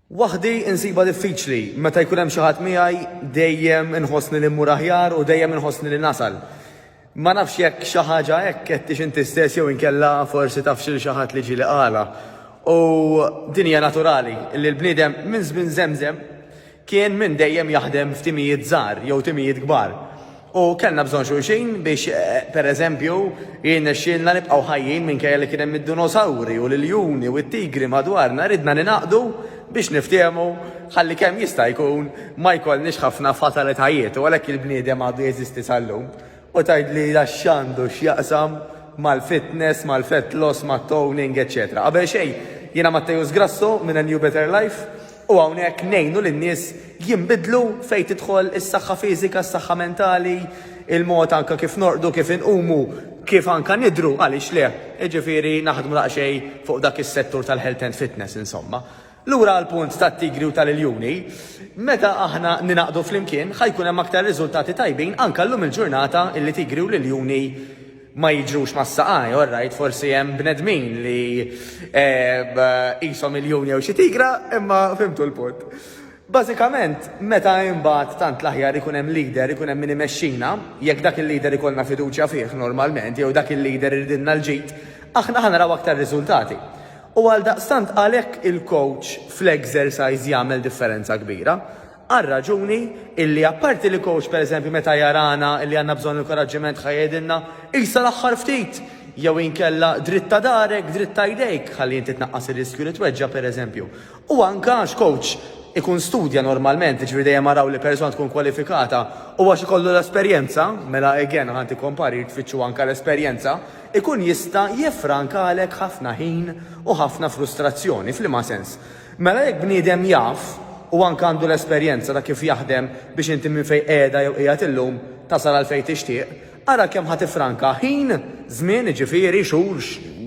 Waħdi insiba diffiċli, meta jkun hemm xi ħadd miegħi dejjem inħossni li mmur aħjar u dejjem inħossni li nasal. Ma nafx jekk xi ħaġa hekk qedtix inti stess jew inkella forsi taf xi ħadd li ġieli qala. U din hija naturali li l-bniedem minn żmien żemżem kien minn dejjem jaħdem f'timijiet żgħar jew timijiet kbar. U kellna bżonn xulxin biex pereżempju jien nexxielna nibqgħu ħajjin minkejja li kien hemm id-dinosawri u l-iljuni u t-tigri madwarna ridna ninaqdu biex niftehmu ħalli kemm jista' jkun ma jkollniex ħafna fatalitajiet u għalhekk il-bniedem għadu jeżisti sal-lum. U tgħidli x'għandu x'jaqsam mal-fitness, mal-fat loss, mat-toning, etc. Qabel xejn, jiena Mattejus Grasso minn A New Better Life u hawnhekk ngħinu lin-nies jinbidlu fejn tidħol is-saħħa fiżika, is-saħħa mentali, il-mod anke kif norqdu, kif inqumu, kif anke nidhru għaliex le. Jiġifieri naħdmu daqsxejn fuq dak is-settur tal-health and fitness insomma. Lura għal-punt tat-tigri u tal-iljuni, meta aħna ninaqdu flimkien ħajkun hemm aktar riżultati tajbin anke llum il-ġurnata illi tigri u l-iljuni ma jiġrux mas-saqaj, alright, forsi hemm bnedmin li qishom iljuni jew xi tigra, imma fimtu l-punt. Bażikament, meta imbagħad tant l-aħjar ikun hemm leader, ikun hemm min imexxina, jekk dak il-leader ikollna fiduċja fih normalment, jew dak il-leader iridilna l-ġid, aħna ħanaraw aktar riżultati. U għal daqstant għalhekk il-coach fl-exercise jagħmel differenza kbira. Għal raġuni illi apparti li coach pereżempju meta jarana illi għandna bżonn inkoraġġiment ħajedilna issa l-aħħar ftit jew inkella dritta darek, dritta jdejk ħalli inti tnaqqas ir-riskju li tweġġa pereżempju. U anke għax coach ikun studja normalment, ġifieri dejjem araw li persuna tkun kwalifikata u għax ikollu l-esperjenza, mela again ħanti kompari tfittxu anke l-esperjenza, ikun jista' jifranka għalek ħafna ħin u ħafna frustrazzjoni fl-ima sens. Mela jekk bniedem jaf u anke għandu l-esperjenza ta' kif jaħdem biex inti minn fejn qiegħda jew qiegħed illum tasal għal fejn tixtieq, ara kemm ħadd tifranka ħin, żmien, ġifieri, xhur,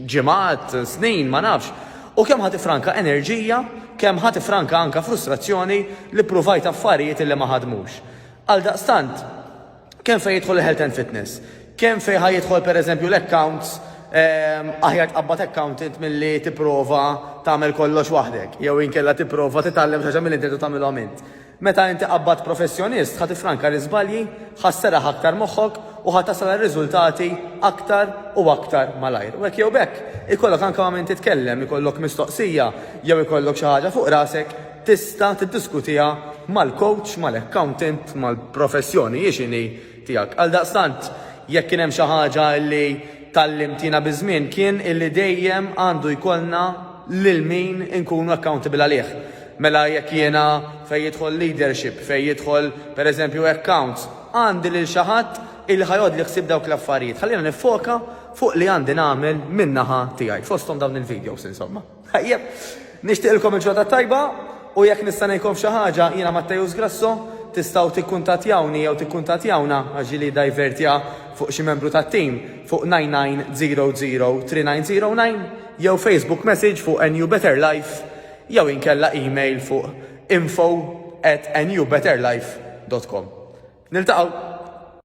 ġimgħat, snin, ma nafx. U kemm ħadd tifranka enerġija, kemm ħadd tifranka anke frustrazzjoni li pruvajt affarijiet li ma ħadmux. Għal daqstant, kemm fejn jidħol il-health and fitness, kemm fejn ħajjidħol pereżempju l-accounts, aħjar tqabbad accountant milli tipprova tagħmel kollox waħdek, jew inkella tipprova titgħallem xi ħaġa milli inti tagħmilhom int. Meta inti qabbad professjonist ħadd tifranka l-iżbalji, ħasseraħ aktar moħħok u ħadd tasal ir-riżultati aktar u aktar malajr. U hekk jew bekk ikollok anke ma' min titkellem, ikollok mistoqsija jew ikollok xi ħaġa fuq rasek, tista' tiddiskutiha mal-coach, mal-accountant, mal-professjoni x'inhi tiegħek. Għal daqstant, jekk kien hemm xi ħaġa li tallimtina biż-żmien kien illi dejjem għandu jkollna lil min inkunu accountable għalih. Mela jekk jiena fejn jidħol leadership, fejn jidħol pereżempju accounts, għandi lil xi ħadd illi ħajod li ħsib dawk l-affarijiet. Ħallina nifoka fuq li għandi nagħmel min-naħa tiegħi. Fosthom dawn il-videos insomma. Ħajjeb, nixtieqilkom il-ġodda tajba u jekk nista' ngħidkom xi ħaġa jiena Mattejus Grasso, tistgħu tikkuntattjawni jew tikkuntattjawna għaġili divertja fuq xi membru tat-tim fuq 9900 3909 jew Facebook message fuq A New Better Life jew inkella email fuq info@anewbetterlife.com. Niltaqgħu.